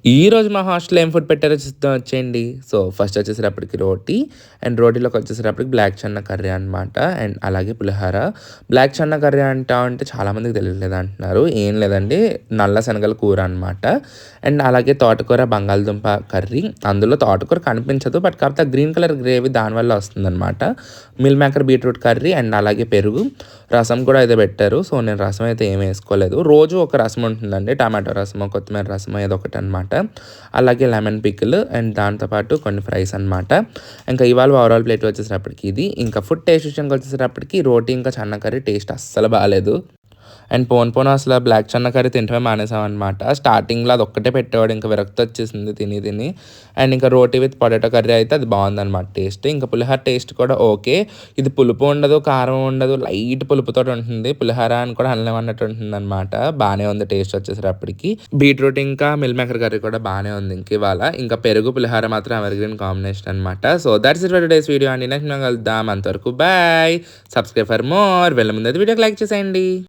ఈరోజు మా హాస్టల్‌లో ఏం ఫుడ్ పెట్టారో చూద్దాం వచ్చేయండి. సో, ఫస్ట్ వచ్చేసేటప్పటికి రోటీ అండ్ రోటీలోకి వచ్చేసేటప్పటికి బ్లాక్ చన్నా కర్రీ అనమాట. అండ్ అలాగే పులిహోర. బ్లాక్ చన్నా కర్రీ అంటే చాలామందికి తెలియట్లేదు అంటున్నారు. ఏం లేదండి నల్ల శనగల కూర అనమాట. అండ్ అలాగే తోటకూర, బంగాళదుంప కర్రీ. అందులో తోటకూర కనిపించదు. బట్ కాకపోతే గ్రీన్ కలర్ గ్రేవీ దానివల్ల వస్తుందనమాట. Meal maker beetroot curry and అలాగే పెరుగు. రసం కూడా అయితే పెట్టారు. సో, నేను రసం అయితే ఏమి వేసుకోలేదు. రోజు ఒక రసం ఉంటుందండి. టమాటో రసమో, కొత్తిమీర రసమో ఏదో ఒకటి అనమాట. అలాగే లెమన్ పికిల్ అండ్ దాంతోపాటు కొన్ని ఫ్రైస్ అనమాట. ఇంకా ఇవాళ ఓవరాల్ ప్లేట్ వచ్చేసేటప్పటికి ఇది. ఇంకా ఫుడ్ టేస్ట్ విషయానికి వచ్చేసేటప్పటికి రోటీ ఇంకా చన్నా కర్రీ టేస్ట్ అస్సలు బాలేదు. అండ్ పోను అసలు బ్లాక్ చన్నా కర్రీ తింటమే మానేసామనమాట. స్టార్టింగ్‌లో అదొక్కటే పెట్టేవాడు. ఇంకా విరక్తి వచ్చేసింది తిని. అండ్ ఇంకా రోటీ విత్ పొటాటో కర్రీ అయితే అది బాగుందనమాట టేస్ట్. ఇంకా పులిహోర టేస్ట్ కూడా ఓకే. ఇది పులుపు ఉండదు, కారం ఉండదు. లైట్ పులుపుతోటి ఉంటుంది. పులిహోర అని కూడా అనలేమన్నట్టు ఉంటుందనమాట. బానే ఉంది టేస్ట్ వచ్చేసేటప్పటికి. బీట్రూట్ ఇంకా మిల్ మేకర్ కర్రీ కూడా బానే ఉంది ఇంక ఇవాళ. ఇంకా పెరుగు, పులిహోర మాత్రం ఎవర్‌గ్రీన్ కాంబినేషన్ అనమాట. So, that's it for today's video అండి. నెక్స్ట్ మనం కలుద్దాం. అంతవరకు బాయ్. Subscribe for more. వెళ్ళే ముందు అయితే వీడియోకి లైక్ చేసేయండి.